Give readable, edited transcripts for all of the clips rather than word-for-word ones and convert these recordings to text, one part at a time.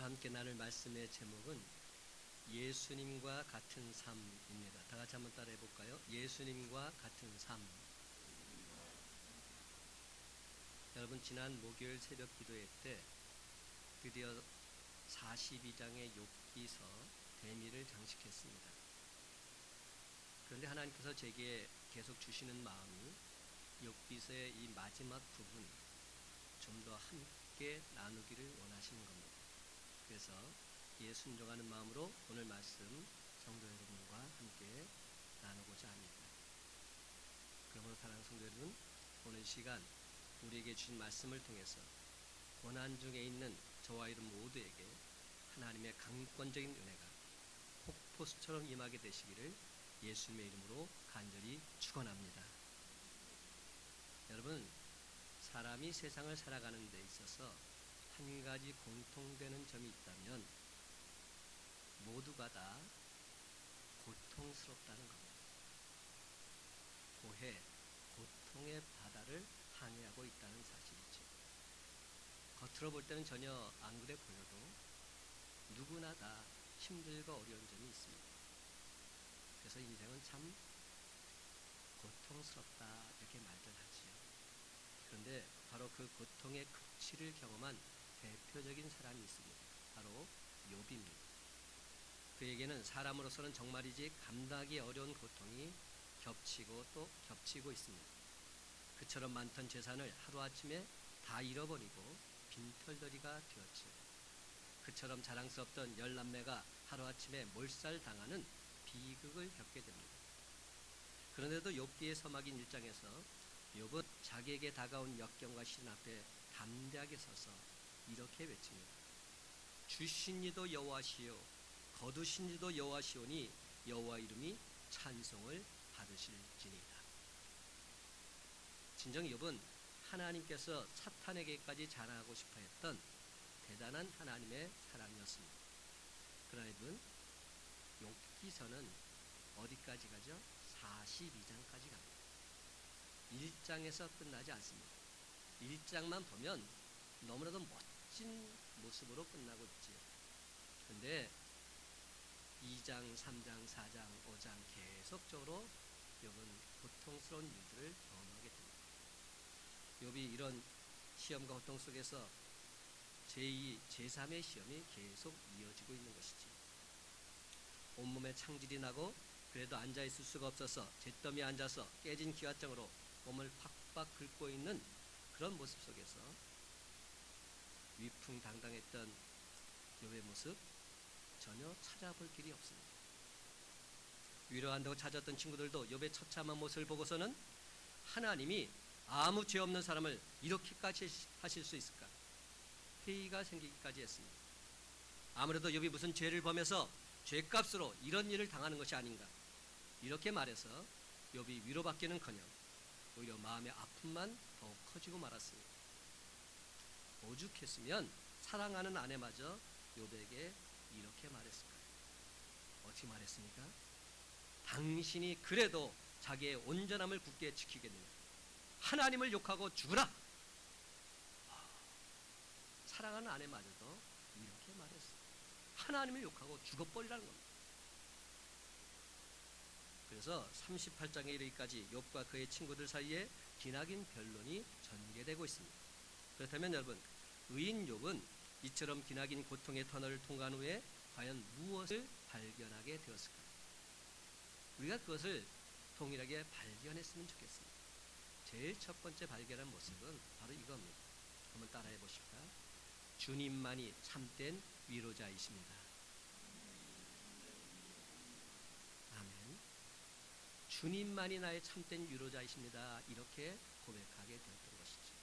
함께 나눌 말씀의 제목은 예수님과 같은 삶입니다. 다 같이 한번 따라해 볼까요? 예수님과 같은 삶. 여러분, 지난 목요일 새벽 기도회 때 드디어 42장의 욥기서 대미를 장식했습니다. 그런데 하나님께서 제게 계속 주시는 마음이 욥기서의 이 마지막 부분 좀 더 함께 나누기를 원하시는 겁니다. 그래서 순종하는 마음으로 오늘 말씀 성도 여러분과 함께 나누고자 합니다. 그러므로 사랑하는 성도 여러분, 오늘 시간 우리에게 주신 말씀을 통해서 고난 중에 있는 저와 여러분 모두에게 하나님의 강권적인 은혜가 폭포수처럼 임하게 되시기를 예수님의 이름으로 간절히 축원합니다. 여러분, 사람이 세상을 살아가는 데 있어서 한 가지 공통되는 점이 있다면 모두가 다 고통스럽다는 겁니다. 고해, 고통의 바다를 항해하고 있다는 사실이죠. 겉으로 볼 때는 전혀 안 그래 보여도 누구나 다 힘들고 어려운 점이 있습니다. 그래서 인생은 참 고통스럽다 이렇게 말들 하지요. 그런데 바로 그 고통의 극치를 경험한 대표적인 사람이 있습니다. 바로 욥입니다. 그에게는 사람으로서는 정말이지 감당하기 어려운 고통이 겹치고 또 겹치고 있습니다. 그처럼 많던 재산을 하루아침에 다 잃어버리고 빈털터리가 되었죠. 그처럼 자랑스럽던 열남매가 하루아침에 몰살당하는 비극을 겪게 됩니다. 그런데도 욥기의 서막인 1장에서 욥은 자기에게 다가온 역경과 시련 앞에 담대하게 서서 이렇게 외칩니다. 주신 이도 여호와시요 거두신 이도 여호와시오니 여호와 이름이 찬송을 받으실지니이다. 진정 욥은 하나님께서 사탄에게까지 자랑하고 싶어 했던 대단한 하나님의 사람이었습니다. 그러나 욥은 욥기서는 어디까지 가죠? 42장까지 갑니다. 1장에서 끝나지 않습니다. 1장만 보면 너무나도 멋진 모습으로 끝나고 있지요. 그런데 2장, 3장, 4장, 5장 계속적으로 욥은 고통스러운 일들을 경험하게 됩니다. 욥이 이런 시험과 고통 속에서 제2, 제3의 시험이 계속 이어지고 있는 것이죠. 온몸에 창질이 나고 그래도 앉아있을 수가 없어서 잿더미에 앉아서 깨진 기와장으로 몸을 팍팍 긁고 있는 그런 모습 속에서 위풍당당했던 욥의 모습 전혀 찾아볼 길이 없습니다. 위로한다고 찾았던 친구들도 욥의 처참한 모습을 보고서는 하나님이 아무 죄 없는 사람을 이렇게까지 하실 수 있을까? 회의가 생기기까지 했습니다. 아무래도 욥이 무슨 죄를 범해서 죄값으로 이런 일을 당하는 것이 아닌가? 이렇게 말해서 욥이 위로받기는커녕 오히려 마음의 아픔만 더 커지고 말았습니다. 오죽했으면 사랑하는 아내마저 욥에게 이렇게 말했을까요? 어떻게 말했습니까? 당신이 그래도 자기의 온전함을 굳게 지키겠느냐? 하나님을 욕하고 죽으라! 사랑하는 아내마저도 이렇게 말했어요. 하나님을 욕하고 죽어버리라는 겁니다. 그래서 38장에 이르기까지 욥과 그의 친구들 사이에 기나긴 변론이 전개되고 있습니다. 그렇다면 여러분, 의인 욥은 이처럼 기나긴 고통의 터널을 통과한 후에 과연 무엇을 발견하게 되었을까요? 우리가 그것을 동일하게 발견했으면 좋겠습니다. 제일 첫 번째 발견한 모습은 바로 이겁니다. 한번 따라해 보실까? 주님만이 참된 위로자이십니다. 아멘. 주님만이 나의 참된 위로자이십니다. 이렇게 고백하게 되었던 것이죠.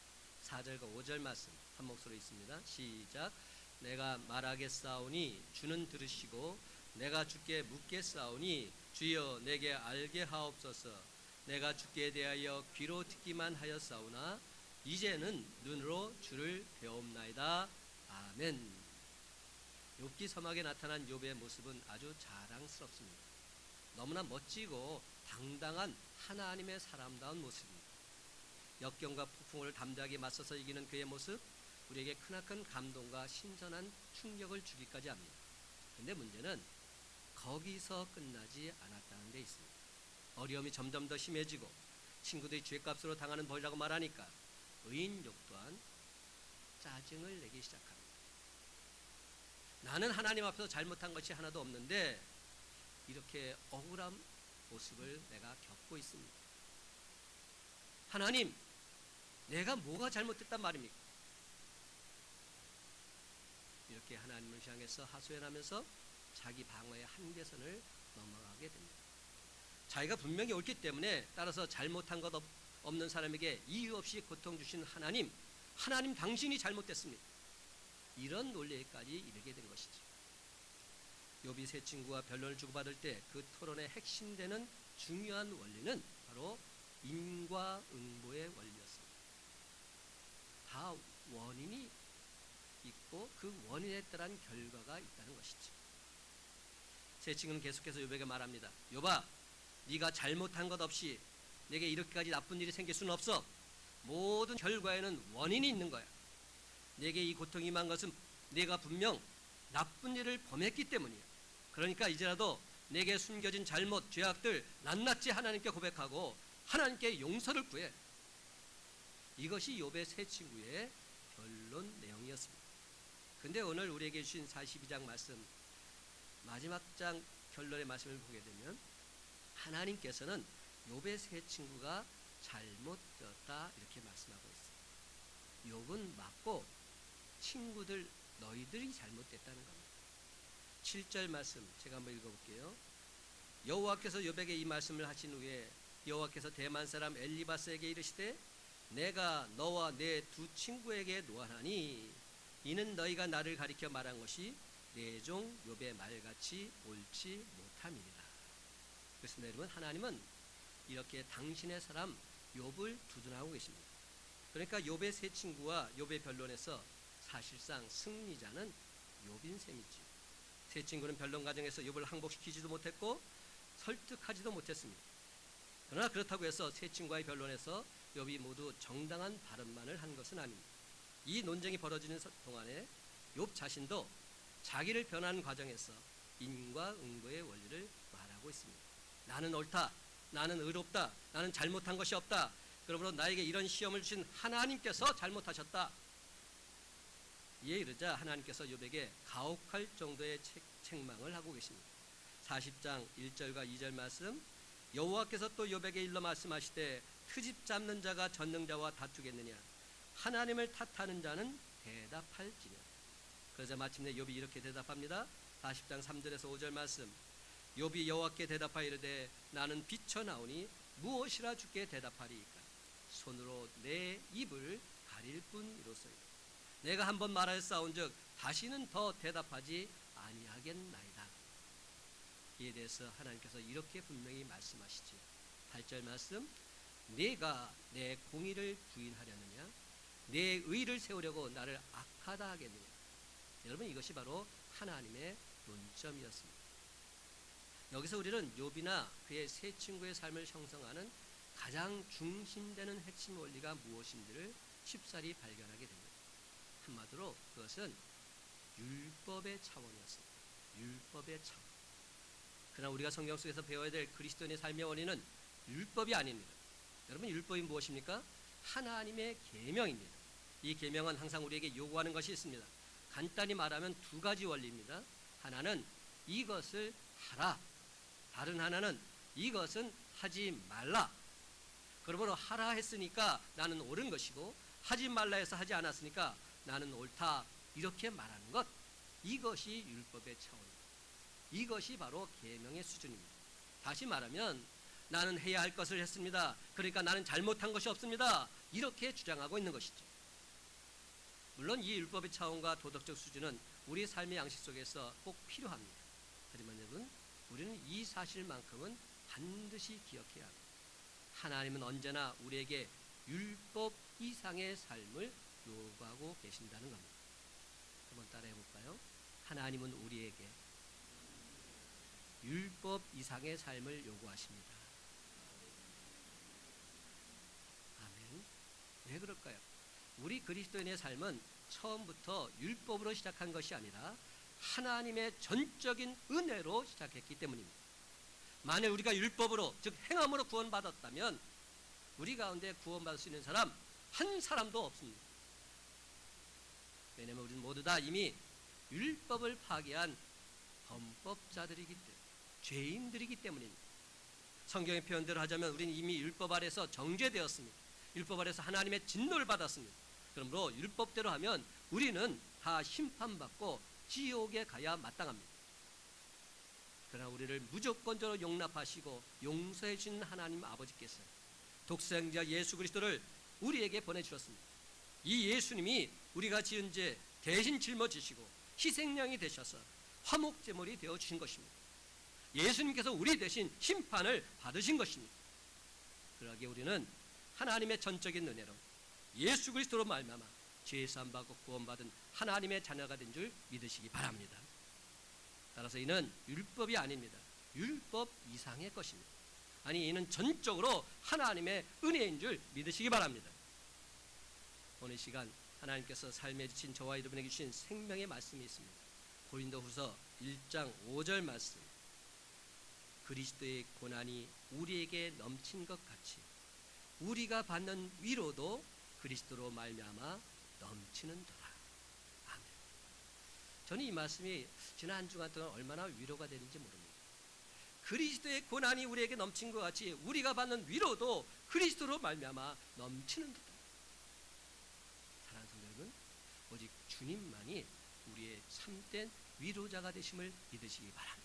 4절과 5절 말씀 한 목소리로 있습니다. 시작. 내가 말하겠사오니 주는 들으시고 내가 주께 묻겠사오니 주여 내게 알게 하옵소서. 내가 주께 대하여 귀로 듣기만 하였사오나 이제는 눈으로 주를 배옵나이다. 아멘. 욥기 서막에 나타난 욥의 모습은 아주 자랑스럽습니다. 너무나 멋지고 당당한 하나님의 사람다운 모습입니다. 역경과 폭풍을 담대하게 맞서서 이기는 그의 모습, 우리에게 크나큰 감동과 신선한 충격을 주기까지 합니다. 근데 문제는 거기서 끝나지 않았다는 데 있습니다. 어려움이 점점 더 심해지고 친구들이 죗값으로 당하는 벌이라고 말하니까 의인 욥 또한 짜증을 내기 시작합니다. 나는 하나님 앞에서 잘못한 것이 하나도 없는데 이렇게 억울한 모습을 내가 겪고 있습니다. 하나님, 내가 뭐가 잘못됐단 말입니까? 이렇게 하나님을 향해서 하소연하면서 자기 방어의 한계선을 넘어가게 됩니다. 자기가 분명히 옳기 때문에 따라서 잘못한 것 없는 사람에게 이유 없이 고통 주신 하나님, 하나님 당신이 잘못됐습니다. 이런 논리까지 이르게 된 것이죠. 욥이 세 친구와 변론을 주고받을 때 그 토론의 핵심되는 중요한 원리는 바로 인과응보의 원리였습니다. 다 원인이 있고 그 원인에 따른 결과가 있다는 것이죠. 세 친구는 계속해서 욥에게 말합니다. 욥아, 네가 잘못한 것 없이 내게 이렇게까지 나쁜 일이 생길 수는 없어. 모든 결과에는 원인이 있는 거야. 내게 이 고통이 임한 것은 내가 분명 나쁜 일을 범했기 때문이야. 그러니까 이제라도 내게 숨겨진 잘못, 죄악들 낱낱이 하나님께 고백하고 하나님께 용서를 구해. 이것이 욥의 세 친구의 결론 내용이었습니다. 근데 오늘 우리에게 주신 42장 말씀, 마지막 장 결론의 말씀을 보게 되면 하나님께서는 욥의 세 친구가 잘못되었다 이렇게 말씀하고 있어요. 욥은 맞고 친구들 너희들이 잘못됐다는 겁니다. 7절 말씀 제가 한번 읽어볼게요. 여호와께서 욥에게 이 말씀을 하신 후에 여호와께서 대만 사람 엘리바스에게 이르시되 내가 너와 내 두 친구에게 노하나니 이는 너희가 나를 가리켜 말한 것이 내 종 욥의 말같이 옳지 못함이니라. 그렇습니다. 여러분, 하나님은 이렇게 당신의 사람 욥을 두둔하고 계십니다. 그러니까 욥의 세 친구와 욥의 변론에서 사실상 승리자는 욥인 셈이지요. 세 친구는 변론 과정에서 욥을 항복시키지도 못했고 설득하지도 못했습니다. 그러나 그렇다고 해서 세 친구와의 변론에서 욥이 모두 정당한 발언만을 한 것은 아닙니다. 이 논쟁이 벌어지는 동안에 욥 자신도 자기를 변화하는 과정에서 인과응보의 원리를 말하고 있습니다. 나는 옳다, 나는 의롭다, 나는 잘못한 것이 없다. 그러므로 나에게 이런 시험을 주신 하나님께서 잘못하셨다. 이에 이르자 하나님께서 욥에게 가혹할 정도의 책망을 하고 계십니다. 40장 1절과 2절 말씀, 여호와께서 또 욥에게 일러 말씀하시되 트집 잡는 자가 전능자와 다투겠느냐, 하나님을 탓하는 자는 대답할지냐. 그러자 마침내 욥이 이렇게 대답합니다. 40장 3절에서 5절 말씀, 욥이 여호와께 대답하여 이르되 나는 비쳐나오니 무엇이라 주께 대답하리이까. 손으로 내 입을 가릴 뿐이로소이다. 내가 한번 말하였사온즉 다시는 더 대답하지 아니하겠나이다. 이에 대해서 하나님께서 이렇게 분명히 말씀하시지. 8절 말씀, 내가 내 공의를 부인하려느냐, 내 의를 세우려고 나를 악하다 하겠느냐. 여러분, 이것이 바로 하나님의 논점이었습니다. 여기서 우리는 욥이나 그의 세 친구의 삶을 형성하는 가장 중심되는 핵심 원리가 무엇인지를 쉽사리 발견하게 됩니다. 한마디로 그것은 율법의 차원이었습니다. 율법의 차원. 그러나 우리가 성경 속에서 배워야 될 그리스도인의 삶의 원리는 율법이 아닙니다. 여러분, 율법이 무엇입니까? 하나님의 계명입니다. 이 계명은 항상 우리에게 요구하는 것이 있습니다. 간단히 말하면 두 가지 원리입니다. 하나는 이것을 하라, 다른 하나는 이것은 하지 말라. 그러므로 하라 했으니까 나는 옳은 것이고 하지 말라 해서 하지 않았으니까 나는 옳다, 이렇게 말하는 것, 이것이 율법의 차원입니다. 이것이 바로 계명의 수준입니다. 다시 말하면 나는 해야 할 것을 했습니다, 그러니까 나는 잘못한 것이 없습니다, 이렇게 주장하고 있는 것이죠. 물론 이 율법의 차원과 도덕적 수준은 우리의 삶의 양식 속에서 꼭 필요합니다. 하지만 여러분, 우리는 이 사실만큼은 반드시 기억해야 합니다. 하나님은 언제나 우리에게 율법 이상의 삶을 요구하고 계신다는 겁니다. 한번 따라해 볼까요? 하나님은 우리에게 율법 이상의 삶을 요구하십니다. 아멘. 왜 그럴까요? 우리 그리스도인의 삶은 처음부터 율법으로 시작한 것이 아니라 하나님의 전적인 은혜로 시작했기 때문입니다. 만일 우리가 율법으로, 즉 행함으로 구원받았다면 우리 가운데 구원받을 수 있는 사람 한 사람도 없습니다. 왜냐하면 우리는 모두 다 이미 율법을 파괴한 범법자들이기 때문에, 죄인들이기 때문입니다. 성경의 표현대로 하자면 우리는 이미 율법 아래서 정죄되었습니다. 율법 아래서 하나님의 진노를 받았습니다. 그러므로 율법대로 하면 우리는 다 심판받고 지옥에 가야 마땅합니다. 그러나 우리를 무조건적으로 용납하시고 용서해 주신 하나님 아버지께서 독생자 예수 그리스도를 우리에게 보내주셨습니다. 이 예수님이 우리가 지은 죄 대신 짊어지시고 희생양이 되셔서 화목제물이 되어주신 것입니다. 예수님께서 우리 대신 심판을 받으신 것입니다. 그러기에 우리는 하나님의 전적인 은혜로 예수 그리스도로 말미암아 죄사함 받고 구원받은 하나님의 자녀가 된 줄 믿으시기 바랍니다. 따라서 이는 율법이 아닙니다. 율법 이상의 것입니다. 아니, 이는 전적으로 하나님의 은혜인 줄 믿으시기 바랍니다. 오늘 시간 하나님께서 삶에 지친 저와 여러분에게 주신 생명의 말씀이 있습니다. 고린도후서 1장 5절 말씀. 그리스도의 고난이 우리에게 넘친 것 같이 우리가 받는 위로도 그리스도로 말미암아 넘치는도다. 아멘. 저는 이 말씀이 지난 한 주간 동안 얼마나 위로가 되는지 모릅니다. 그리스도의 고난이 우리에게 넘친 것 같이 우리가 받는 위로도 그리스도로 말미암아 넘치는도다. 사랑하는 성도 여러분, 오직 주님만이 우리의 참된 위로자가 되심을 믿으시기 바랍니다.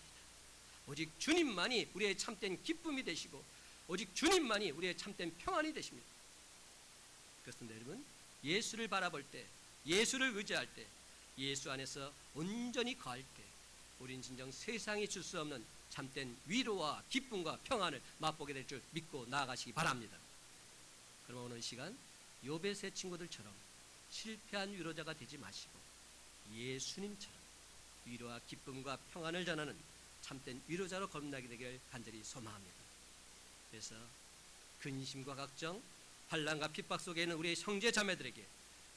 오직 주님만이 우리의 참된 기쁨이 되시고 오직 주님만이 우리의 참된 평안이 되십니다. 그렇습니다. 여러분, 예수를 바라볼 때, 예수를 의지할 때, 예수 안에서 온전히 거할 때 우린 진정 세상이 줄 수 없는 참된 위로와 기쁨과 평안을 맛보게 될 줄 믿고 나아가시기 바랍니다. 그럼 오늘 시간 욥의 세 친구들처럼 실패한 위로자가 되지 마시고 예수님처럼 위로와 기쁨과 평안을 전하는 참된 위로자로 거듭나게 되길 간절히 소망합니다. 그래서 근심과 걱정, 환난과 핍박 속에 있는 우리의 형제 자매들에게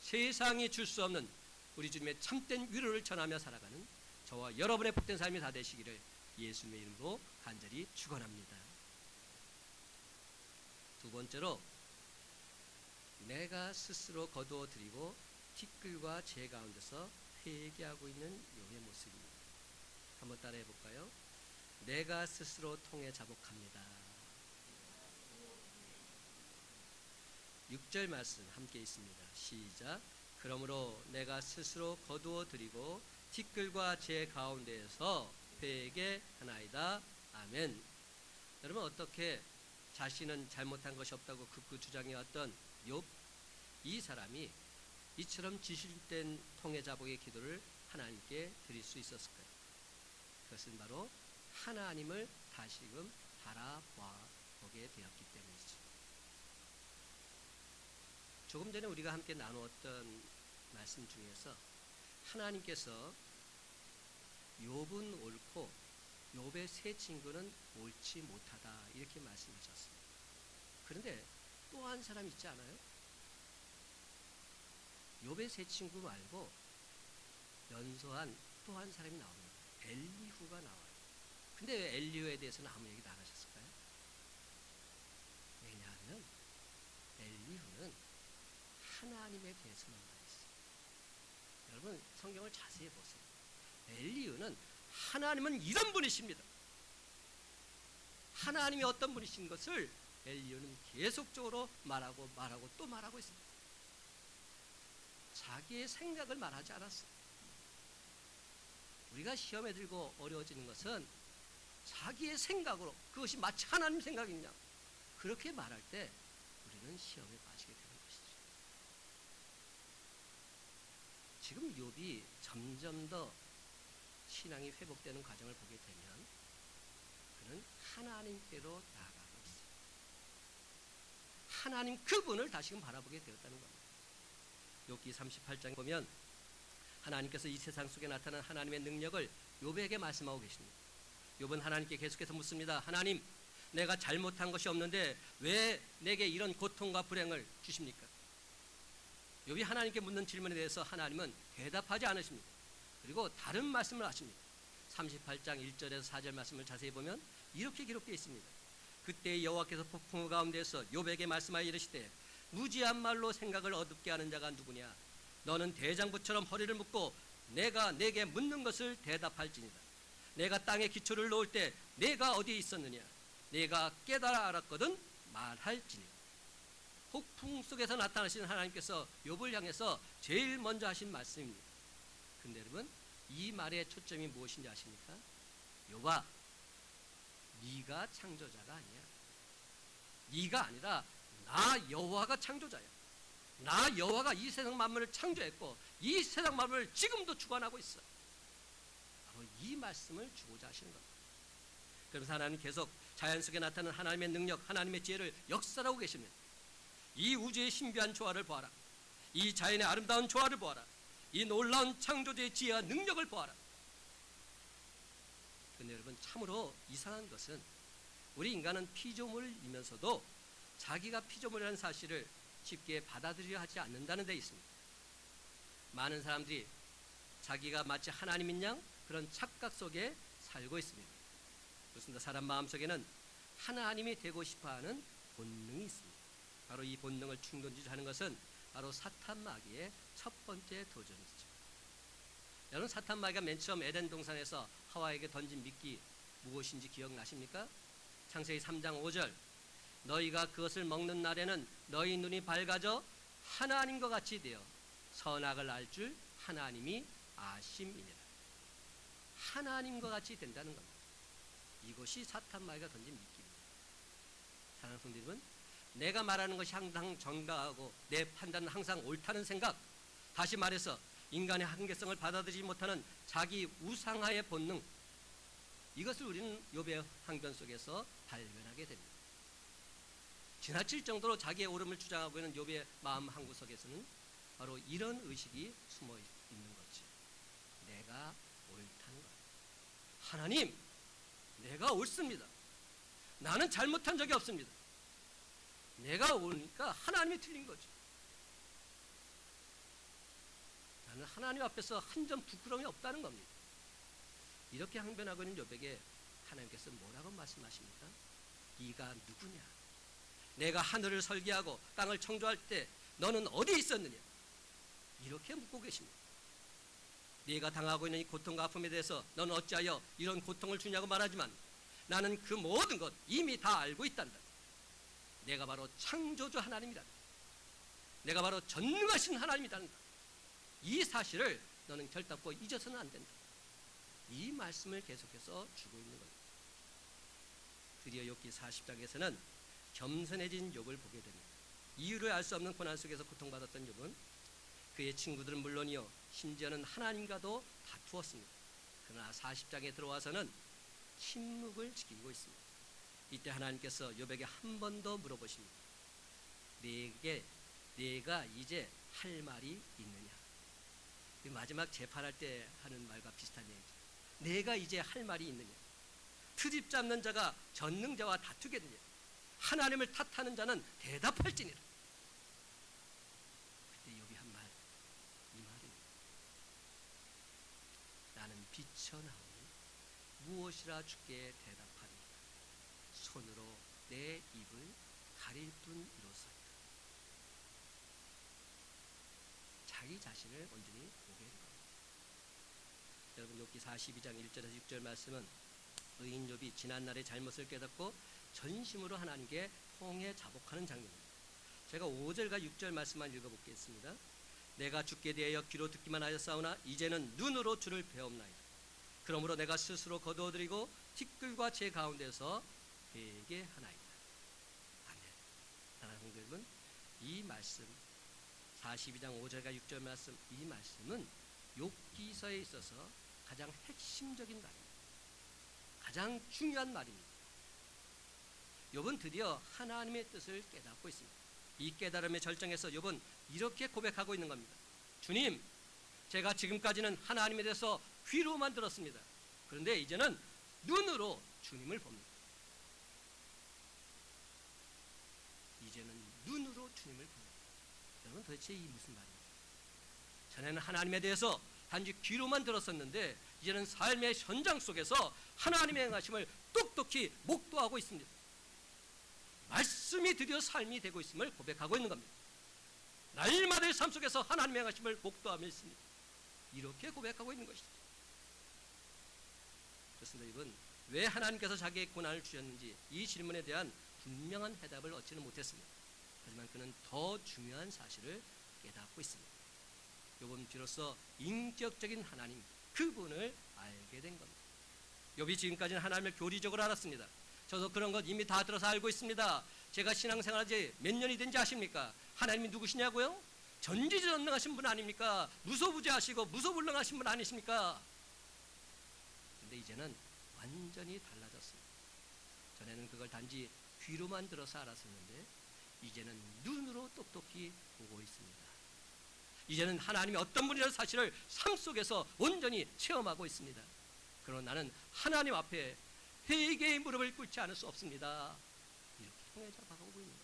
세상이 줄 수 없는 우리 주님의 참된 위로를 전하며 살아가는 저와 여러분의 복된 삶이 다 되시기를 예수님의 이름으로 간절히 축원합니다. 두 번째로, 내가 스스로 거두어 드리고 티끌과 재 가운데서 회개하고 있는 욥의 모습입니다. 한번 따라해 볼까요? 내가 스스로 통해 자복합니다. 6절 말씀 함께 있습니다. 시작. 그러므로 내가 스스로 거두어 드리고 티끌과 재 가운데에서 회개하나이다. 아멘. 여러분, 어떻게 자신은 잘못한 것이 없다고 극구 주장해왔던 욥, 이 사람이 이처럼 지실된 통해자복의 기도를 하나님께 드릴 수 있었을까요? 그것은 바로 하나님을 다시금 바라보게 되었기 때문이죠. 조금 전에 우리가 함께 나누었던 말씀 중에서 하나님께서 욥은 옳고 욥의 세 친구는 옳지 못하다 이렇게 말씀하셨습니다. 그런데 또 한 사람 있지 않아요? 욥의 세 친구 말고 연소한 또 한 사람이 나옵니다. 엘리후가 나와요. 근데 왜 엘리후에 대해서는 아무 얘기도 안 하셨을까요? 왜냐하면 엘리후는 하나님에 대해서만 말했어요. 여러분, 성경을 자세히 보세요. 엘리후는 하나님은 이런 분이십니다. 하나님이 어떤 분이신 것을 엘리후는 계속적으로 말하고 또 말하고 있습니다. 자기의 생각을 말하지 않았어요. 우리가 시험에 들고 어려워지는 것은 자기의 생각으로, 그것이 마치 하나님 생각이냐, 그렇게 말할 때 우리는 시험에 빠지게 되는 것이죠. 지금 욥이 점점 더 신앙이 회복되는 과정을 보게 되면 그는 하나님께로 나아가고 있어요. 하나님 그분을 다시금 바라보게 되었다는 겁니다. 욥기 38장에 보면 하나님께서 이 세상 속에 나타난 하나님의 능력을 욥에게 말씀하고 계십니다. 욥은 하나님께 계속해서 묻습니다. 하나님, 내가 잘못한 것이 없는데 왜 내게 이런 고통과 불행을 주십니까? 욥이 하나님께 묻는 질문에 대해서 하나님은 대답하지 않으십니다. 그리고 다른 말씀을 하십니다. 38장 1절에서 4절 말씀을 자세히 보면 이렇게 기록되어 있습니다. 그때 여호와께서 폭풍우 가운데서 욥에게 말씀하여 이르시되 무지한 말로 생각을 어둡게 하는 자가 누구냐? 너는 대장부처럼 허리를 묶고 내가 내게 묻는 것을 대답할지니라. 내가 땅에 기초를 놓을 때 내가 어디에 있었느냐? 내가 깨달아 알았거든 말할지니. 폭풍 속에서 나타나신 하나님께서 욥을 향해서 제일 먼저 하신 말씀입니다. 근데 여러분, 이 말의 초점이 무엇인지 아십니까? 욥아, 네가 창조자가 아니야. 네가 아니라 나 여호와가 창조자야. 나 여호와가 이 세상 만물을 창조했고 이 세상 만물을 지금도 주관하고 있어. 바로 이 말씀을 주고자 하시는 겁니다. 그러면서 하나님은 계속 자연 속에 나타나는 하나님의 능력, 하나님의 지혜를 역사하고 계십니다. 이 우주의 신비한 조화를 보아라. 이 자연의 아름다운 조화를 보아라. 이 놀라운 창조주의 지혜와 능력을 보아라. 그런데 여러분, 참으로 이상한 것은 우리 인간은 피조물이면서도 자기가 피조물이라는 사실을 쉽게 받아들여 하지 않는다는 데 있습니다. 많은 사람들이 자기가 마치 하나님인 양 그런 착각 속에 살고 있습니다. 그렇습니다. 사람 마음속에는 하나님이 되고 싶어하는 본능이 있습니다. 바로 이 본능을 충돌하는 것은 바로 사탄 마귀의 첫 번째 도전이죠. 여러분, 사탄 마귀가 맨 처음 에덴 동산에서 하와에게 던진 미끼 무엇인지 기억나십니까? 창세기 3장 5절, 너희가 그것을 먹는 날에는 너희 눈이 밝아져 하나님과 같이 되어 선악을 알 줄 하나님이 아심이니라. 하나님과 같이 된다는 겁니다. 이것이 사탄 마귀가 던진 미끼입니다. 사랑하는 성도님은, 내가 말하는 것이 항상 정당하고 내 판단은 항상 옳다는 생각, 다시 말해서 인간의 한계성을 받아들이지 못하는 자기 우상화의 본능, 이것을 우리는 욥의 항변 속에서 발견하게 됩니다. 지나칠 정도로 자기의 옳음을 주장하고 있는 욥의 마음 한구석에서는 바로 이런 의식이 숨어 있는 거지. 내가 옳다는 것. 하나님, 내가 옳습니다. 나는 잘못한 적이 없습니다. 내가 옳으니까 하나님이 틀린 거죠. 나는 하나님 앞에서 한 점 부끄러움이 없다는 겁니다. 이렇게 항변하고 있는 욥에게 하나님께서 뭐라고 말씀하십니까? 네가 누구냐? 내가 하늘을 설계하고 땅을 창조할 때 너는 어디에 있었느냐? 이렇게 묻고 계십니다. 네가 당하고 있는 이 고통과 아픔에 대해서 너는 어찌하여 이런 고통을 주냐고 말하지만 나는 그 모든 것 이미 다 알고 있단다. 내가 바로 창조주 하나님이란다. 내가 바로 전능하신 하나님이란다. 이 사실을 너는 결단코 잊어서는 안 된다. 이 말씀을 계속해서 주고 있는 겁니다. 드디어 욥기 40장에서는 겸손해진 욥을 보게 됩니다. 이유를 알 수 없는 고난 속에서 고통받았던 욥은 그의 친구들은 물론이요 심지어는 하나님과도 다투었습니다. 그러나 40장에 들어와서는 침묵을 지키고 있습니다. 이때 하나님께서 욥에게 한 번 더 물어보십니다. 내가 이제 할 말이 있느냐? 마지막 재판할 때 하는 말과 비슷한 얘기죠. 내가 이제 할 말이 있느냐? 트집 잡는 자가 전능자와 다투겠느냐? 하나님을 탓하는 자는 대답할지니라. 그때 욥이 한 말, 이 말입니다. 나는 비천하오니 무엇이라 주께 대답하리까? 손으로 내 입을 가릴 뿐이로소이다. 자기 자신을 온전히 보게 된 겁니다. 여러분, 욥기 42장 1절에서 6절 말씀은 의인 욥이 지난날의 잘못을 깨닫고 전심으로 하나님께 통해 자복하는 장면입니다. 제가 5절과 6절 말씀만 읽어보겠습니다. 내가 주께 대하여 귀로 듣기만 하였사오나 이제는 눈으로 주를 배움나이다. 그러므로 내가 스스로 거두어드리고 티끌과 제 가운데서 되게 하나이다. 아멘. 사랑하는 성도 여러분, 이 말씀 42장 5절과 6절 말씀, 이 말씀은 욥기서에 있어서 가장 핵심적인 말입니다. 가장 중요한 말입니다. 욥은 드디어 하나님의 뜻을 깨닫고 있습니다. 이 깨달음의 절정에서 욥은 이렇게 고백하고 있는 겁니다. 주님, 제가 지금까지는 하나님에 대해서 귀로만 들었습니다. 그런데 이제는 눈으로 주님을 봅니다. 이제는 눈으로 주님을 봅니다. 여러분 도대체 이 무슨 말이에요? 전에는 하나님에 대해서 단지 귀로만 들었었는데 이제는 삶의 현장 속에서 하나님의 행하심을 똑똑히 목도하고 있습니다. 말씀이 드디어 삶이 되고 있음을 고백하고 있는 겁니다. 날마다의 삶 속에서 하나님의 행하심을 목도하며 있습니다. 이렇게 고백하고 있는 것이죠. 그렇습니다. 여러분, 왜 하나님께서 자기의 고난을 주셨는지 이 질문에 대한 분명한 해답을 얻지는 못했습니다. 하지만 그는 더 중요한 사실을 깨닫고 있습니다. 욥은 비로소 인격적인 하나님, 그분을 알게 된 겁니다. 욥이 지금까지는 하나님을 교리적으로 알았습니다. 저도 그런 것 이미 다 들어서 알고 있습니다. 제가 신앙생활한 지 몇 년이 된지 아십니까? 하나님이 누구시냐고요? 전지전능하신 분 아닙니까? 무소부재하시고 무소불능하신 분 아니십니까? 근데 이제는 완전히 달라졌습니다. 전에는 그걸 단지 귀로만 들어서 알았었는데 이제는 눈으로 똑똑히 보고 있습니다. 이제는 하나님이 어떤 분이라는 사실을 삶 속에서 온전히 체험하고 있습니다. 그러나 나는 하나님 앞에 회개의 무릎을 꿇지 않을 수 없습니다. 이렇게 통해 잡아가고 있는 겁니다.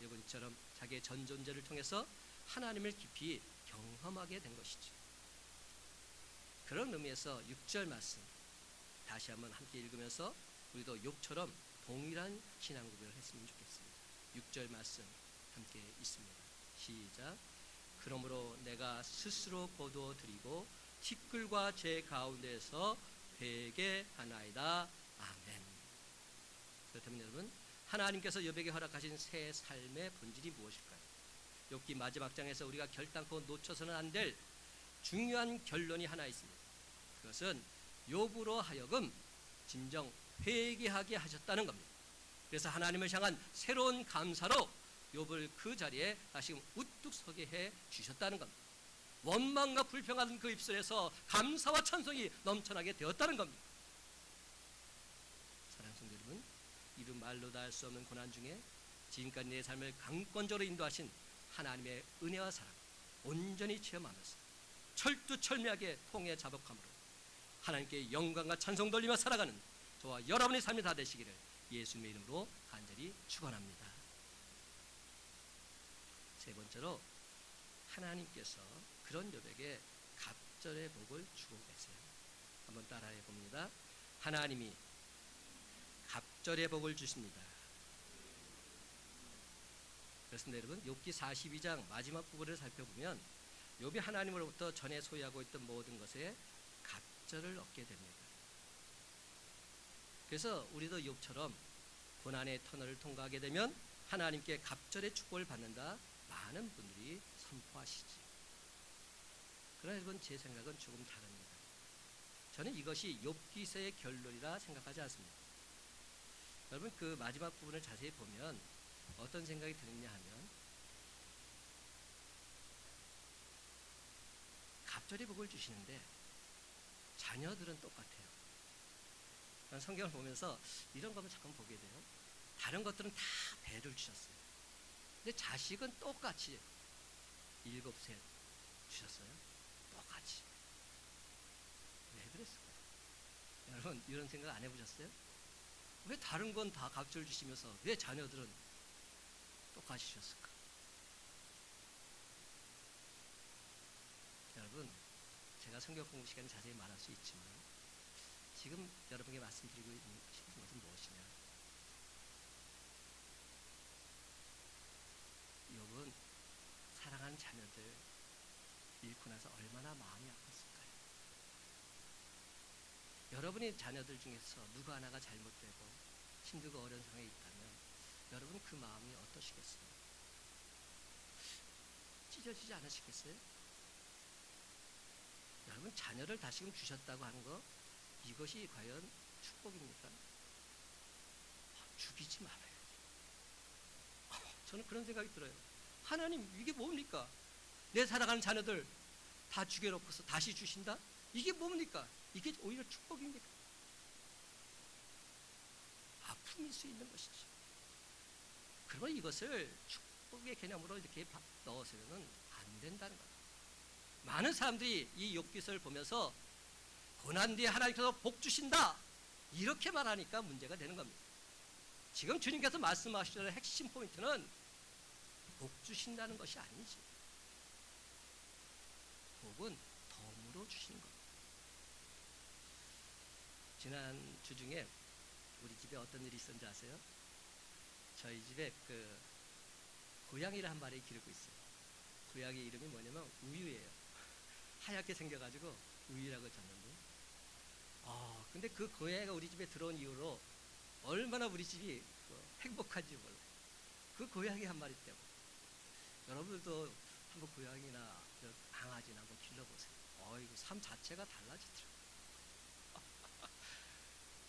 여러분처럼 자기의 전 존재를 통해서 하나님을 깊이 경험하게 된 것이죠. 그런 의미에서 6절 말씀 다시 한번 함께 읽으면서 우리도 욥처럼 동일한 신앙 고백을 했으면 좋겠습니다. 6절 말씀 함께 있습니다. 시작. 그러므로 내가 스스로 거두어 드리고 티끌과 제 가운데에서 회개하나이다. 아멘. 그렇다면 여러분, 하나님께서 욥에게 허락하신 새 삶의 본질이 무엇일까요? 욥기 마지막 장에서 우리가 결단코 놓쳐서는 안 될 중요한 결론이 하나 있습니다. 그것은 욥으로 하여금 진정 회개하게 하셨다는 겁니다. 그래서 하나님을 향한 새로운 감사로 욥을 그 자리에 다시 우뚝 서게 해 주셨다는 겁니다. 원망과 불평하던 그 입술에서 감사와 찬송이 넘쳐나게 되었다는 겁니다. 사랑하는 성도 여러분, 이루 말로 다 할 수 없는 고난 중에 지금까지 내 삶을 강권적으로 인도하신 하나님의 은혜와 사랑 온전히 체험하면서 철두철미하게 통해 자복함으로 하나님께 영광과 찬송 돌리며 살아가는 저와 여러분의 삶이 다 되시기를 예수님의 이름으로 간절히 축원합니다. 세 번째로 하나님께서 그런 욥에게 갑절의 복을 주고 계세요. 한번 따라해 봅니다. 하나님이 갑절의 복을 주십니다. 그렇습니다. 여러분, 욥기 42장 마지막 부분을 살펴보면 욥이 하나님으로부터 전에 소유하고 있던 모든 것에 갑절을 얻게 됩니다. 그래서 우리도 욥처럼 고난의 터널을 통과하게 되면 하나님께 갑절의 축복을 받는다 많은 분들이 선포하시지. 그러나 여러분, 제 생각은 조금 다릅니다. 저는 이것이 욥기서의 결론이라 생각하지 않습니다. 여러분, 그 마지막 부분을 자세히 보면 어떤 생각이 드느냐 하면 갑절의 복을 주시는데 자녀들은 똑같아요. 성경을 보면서 이런 것을 잠깐 보게 돼요. 다른 것들은 다 배를 주셨어요. 근데 자식은 똑같이 7셋 주셨어요. 똑같이. 왜 그랬을까요? 여러분, 이런 생각 안 해보셨어요? 왜 다른 건 다 갑절 주시면서 왜 자녀들은 똑같이 주셨을까? 여러분, 제가 성경 공부 시간에 자세히 말할 수 있지만 지금 여러분에게 말씀드리고 싶은 것은 무엇이냐? 욥은 사랑하는 자녀들 잃고 나서 얼마나 마음이 아팠을까요? 여러분의 자녀들 중에서 누구 하나가 잘못되고 힘들고 어려운 상황에 있다면 여러분 그 마음이 어떠시겠어요? 찢어지지 않으시겠어요? 여러분, 자녀를 다시금 주셨다고 하는 거, 이것이 과연 축복입니까? 죽이지 말아요. 저는 그런 생각이 들어요. 하나님, 이게 뭡니까? 내 살아가는 자녀들 다 죽여놓고서 다시 주신다? 이게 뭡니까? 이게 오히려 축복입니까? 아픔일 수 있는 것이죠. 그러면 이것을 축복의 개념으로 이렇게 넣어서는 안 된다는 거예요. 많은 사람들이 이 욥기서를 보면서 고난 뒤에 하나님께서 복 주신다 이렇게 말하니까 문제가 되는 겁니다. 지금 주님께서 말씀하시는 핵심 포인트는 복 주신다는 것이 아니지. 복은 덤으로 주시는 것. 지난 주 중에 우리 집에 어떤 일이 있었는지 아세요? 저희 집에 고양이를 한 마리 기르고 있어요. 고양이 이름이 뭐냐면 우유예요. 하얗게 생겨가지고 우유라고 졌는데, 근데 그 고양이가 우리 집에 들어온 이후로 얼마나 우리 집이 행복한지 몰라요. 그 고양이 한 마리 때문에. 여러분들도 한번 고양이나 강아지나 한번 길러보세요. 이거 삶 자체가 달라지더라고요.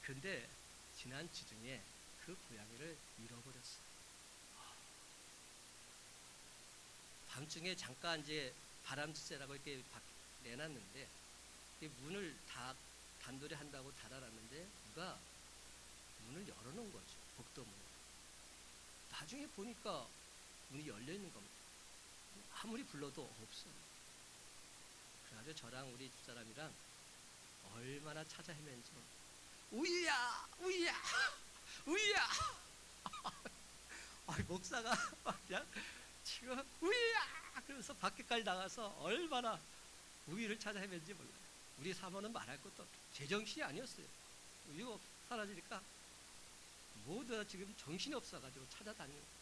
근데 지난 주 중에 그 고양이를 잃어버렸어요. 밤중에 잠깐 이제 바람 쐬라고 이렇게 내놨는데, 문을 다 단돌이 한다고 닫아놨는데 누가 문을 열어놓은 거죠. 복도 문을. 나중에 보니까 문이 열려 있는 겁니다. 아무리 불러도 없어요. 그래가지고 저랑 우리 집사람이랑 얼마나 찾아 헤맨지. 우유야, 우유야, 우유야. 목사가 그냥 지금 우유야 그러면서 밖에까지 나가서 얼마나 우유를 찾아 헤맨지 몰라요. 우리 사모는 말할 것도 없고 제정신이 아니었어요. 우유가 사라지니까 모두 다 지금 정신이 없어가지고 찾아다니는 거예요.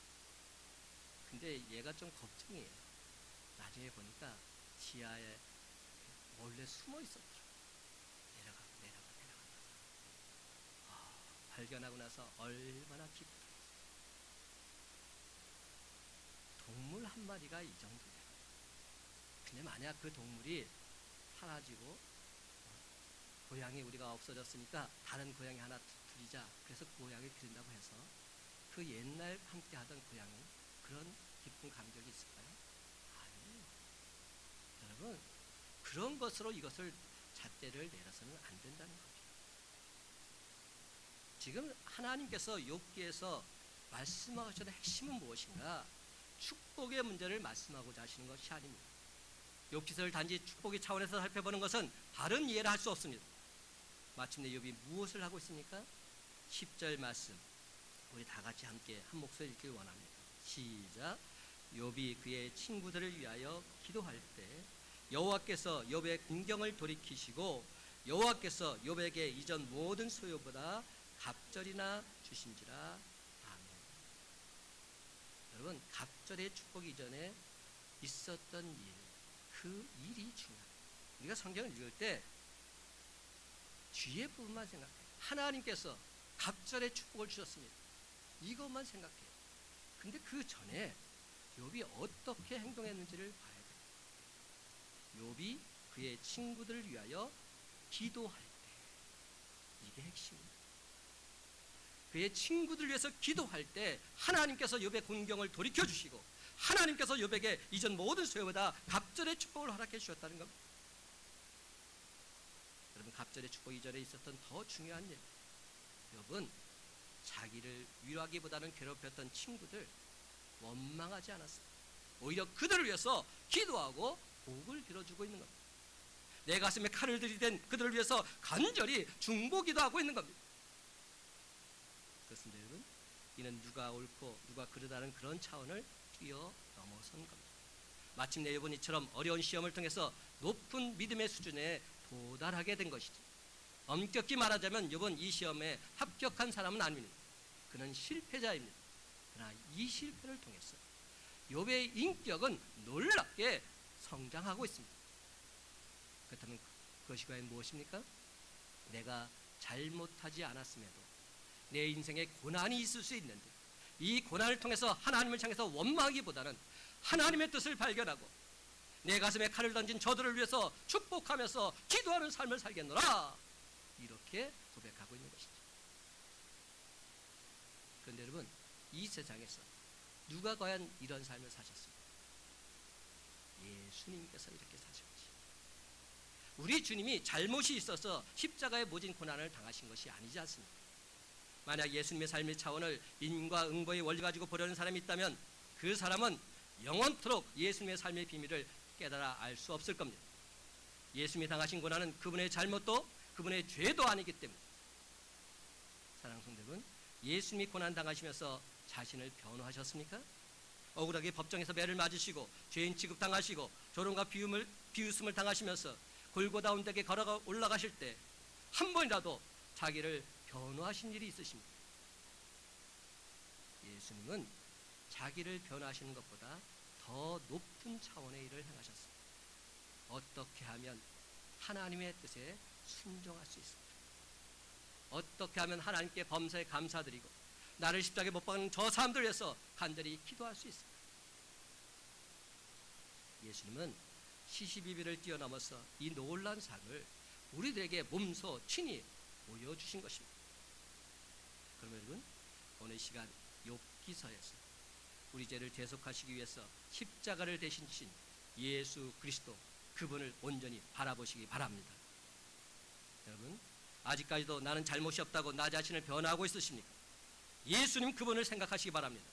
근데 얘가 좀 걱정이에요. 나중에 보니까 지하에 몰래 숨어 있었더라고요. 내려가. 발견하고 나서 얼마나 기쁘다. 동물 한 마리가 이 정도예요. 근데 만약 그 동물이 사라지고 고양이 우리가 없어졌으니까 다른 고양이 하나 들이자. 그래서 그 고양이를 기른다고 해서 그 옛날 함께 하던 고양이 그런 기쁜 감격이 있을까요? 아니에요. 여러분, 그런 것으로 이것을 잣대를 내려서는 안 된다는 거죠. 지금 하나님께서 욥기에서 말씀하시는 핵심은 무엇인가? 축복의 문제를 말씀하고자 하시는 것이 아닙니다. 욥기서를 단지 축복의 차원에서 살펴보는 것은 바른 이해를 할 수 없습니다. 마침내 욥이 무엇을 하고 있습니까? 10절 말씀 우리 다 같이 함께 한 목소리 읽길 원합니다. 시작. 욥이 그의 친구들을 위하여 기도할 때 여호와께서 욥의 궁경을 돌이키시고 여호와께서 욥에게 이전 모든 소유보다 갑절이나 주신지라. 아멘. 여러분, 갑절의 축복 이전에 있었던 일, 그 일이 중요합니다. 우리가 성경을 읽을 때 뒤에 부분만 생각해요. 하나님께서 갑절의 축복을 주셨습니다. 이것만 생각해요. 근데 그 전에 욥이 어떻게 행동했는지를 봐야 돼요. 욥이 그의 친구들을 위하여 기도할 때, 이게 핵심입니다. 그의 친구들을 위해서 기도할 때 하나님께서 욥의 군경을 돌이켜 주시고 하나님께서 욥에게 이전 모든 소유보다 갑절의 축복을 허락해 주셨다는 겁니다. 여러분, 갑절의 축복 이전에 있었던 더 중요한 일, 욥은 자기를 위로하기보다는 괴롭혔던 친구들 원망하지 않았습니다. 오히려 그들을 위해서 기도하고 복을 빌어주고 있는 겁니다. 내 가슴에 칼을 들이댄 그들을 위해서 간절히 중보기도 하고 있는 겁니다. 그렇습니다, 여러분. 이는 누가 옳고 누가 그르다는 그런 차원을 뛰어넘어선 겁니다. 마침내 욥은 이처럼 어려운 시험을 통해서 높은 믿음의 수준에 도달하게 된 것이죠. 엄격히 말하자면 욥은 이 시험에 합격한 사람은 아닙니다. 그는 실패자입니다. 그러나 이 실패를 통해서 욥의 인격은 놀랍게 성장하고 있습니다. 그렇다면 그것이 과연 무엇입니까? 내가 잘못하지 않았음에도 내 인생에 고난이 있을 수 있는데 이 고난을 통해서 하나님을 향해서 원망하기보다는 하나님의 뜻을 발견하고 내 가슴에 칼을 던진 저들을 위해서 축복하면서 기도하는 삶을 살겠노라, 이렇게 고백하고 있는 것이죠. 그런데 여러분, 이 세상에서 누가 과연 이런 삶을 사셨습니까? 예수님께서 이렇게 사셨지. 우리 주님이 잘못이 있어서 십자가에 모진 고난을 당하신 것이 아니지 않습니까? 만약 예수님의 삶의 차원을 인과 응보의 원리 가지고 보려는 사람이 있다면 그 사람은 영원토록 예수님의 삶의 비밀을 깨달아 알 수 없을 겁니다. 예수님이 당하신 고난은 그분의 잘못도 그분의 죄도 아니기 때문에. 사랑하는 성도 여러분, 예수님이 고난 당하시면서 자신을 변호하셨습니까? 억울하게 법정에서 매를 맞으시고 죄인 취급당하시고 조롱과 비웃음을 당하시면서 골고다 언덕에 걸어가 올라가실 때 한 번이라도 자기를 변호하신 일이 있으십니까? 예수님은 자기를 변호하시는 것보다 더 높은 차원의 일을 행하셨습니다. 어떻게 하면 하나님의 뜻에 순종할 수 있을까? 어떻게 하면 하나님께 범사에 감사드리고 나를 십자가에 못 박는 저 사람들을 위해서 간절히 기도할 수 있을까? 예수님은 시시비비를 뛰어넘어서 이 놀라운 삶을 우리들에게 몸소 친히 보여주신 것입니다. 그러면 여러분, 오늘 시간 욥기서에서 우리 죄를 대속하시기 위해서 십자가를 대신 주신 예수 그리스도, 그분을 온전히 바라보시기 바랍니다. 여러분, 아직까지도 나는 잘못이 없다고 나 자신을 변호하고 있으십니까? 예수님 그분을 생각하시기 바랍니다.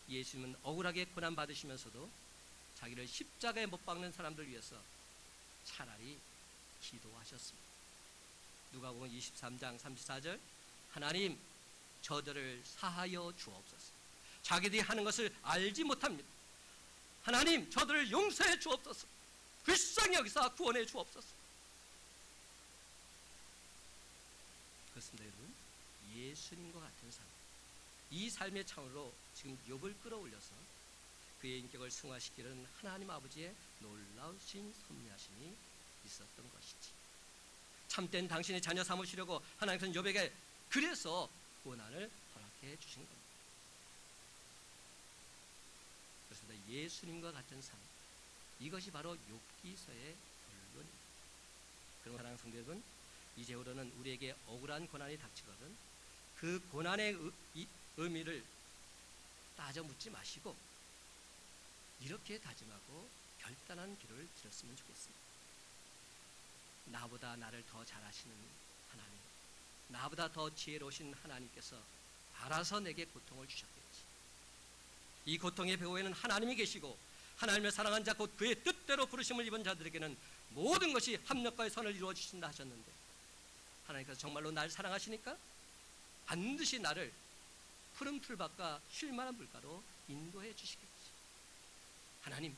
예수님은 억울하게 고난받으시면서도 자기를 십자가에 못 박는 사람들 위해서 차라리 기도하셨습니다. 누가복음 23장 34절, 하나님 저들을 사하여 주옵소서. 자기들이 하는 것을 알지 못합니다. 하나님 저들을 용서해 주옵소서. 불쌍히 여기사 구원해 주옵소서. 그렇습니다. 여러분, 예수님과 같은 삶, 이 삶의 차원으로 지금 욥을 끌어올려서 그의 인격을 승화시키는 하나님 아버지의 놀라우신 섭리하심이 있었던 것이지. 참된 당신의 자녀 삼으시려고 하나님께서는 욥에게 그래서 고난을 허락해 주신 겁니다. 그렇습니다. 예수님과 같은 삶, 이것이 바로 욥기서의 결론입니다. 그럼 사랑하는 성도 여러분, 이제부터는 우리에게 억울한 고난이 닥치거든 그 고난의 의미를 따져 묻지 마시고 이렇게 다짐하고 결단한 기도를 드렸으면 좋겠습니다. 나보다 나를 더 잘 아시는 하나님, 나보다 더 지혜로우신 하나님께서 알아서 내게 고통을 주셨겠지. 이 고통의 배후에는 하나님이 계시고 하나님을 사랑한 자 곧 그의 뜻대로 부르심을 입은 자들에게는 모든 것이 합력과의 선을 이루어 주신다 하셨는데, 하나님께서 정말로 나를 사랑하시니까 반드시 나를 푸른 풀밭과 쉴만한 물가로 인도해 주시겠지. 하나님,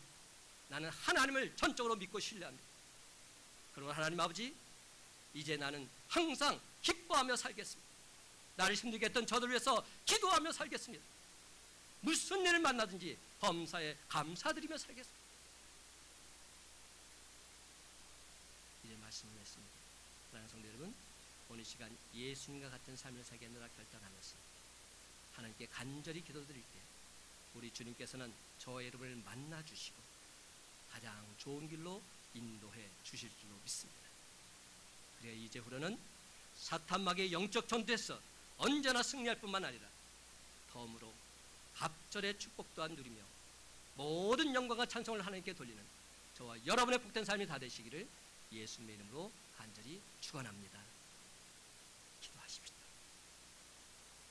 나는 하나님을 전적으로 믿고 신뢰합니다. 그러나 하나님 아버지, 이제 나는 항상 기뻐하며 살겠습니다. 나를 힘들게 했던 저들을 위해서 기도하며 살겠습니다. 무슨 일을 만나든지 범사에 감사드리며 살겠습니다. 이제 말씀을 했습니다. 사랑하는 성도 여러분, 오늘 시간 예수님과 같은 삶을 살겠노라 결단하면서 하나님께 간절히 기도드릴 때 우리 주님께서는 저와 여러분을 만나주시고 가장 좋은 길로 인도해 주실 줄로 믿습니다. 그래야 이제후로는 사탄마귀의 영적 전투에서 언제나 승리할 뿐만 아니라 덤으로 갑절의 축복 또한 누리며 모든 영광과 찬송을 하나님께 돌리는 저와 여러분의 복된 삶이 다 되시기를 예수님의 이름으로 간절히 축원합니다.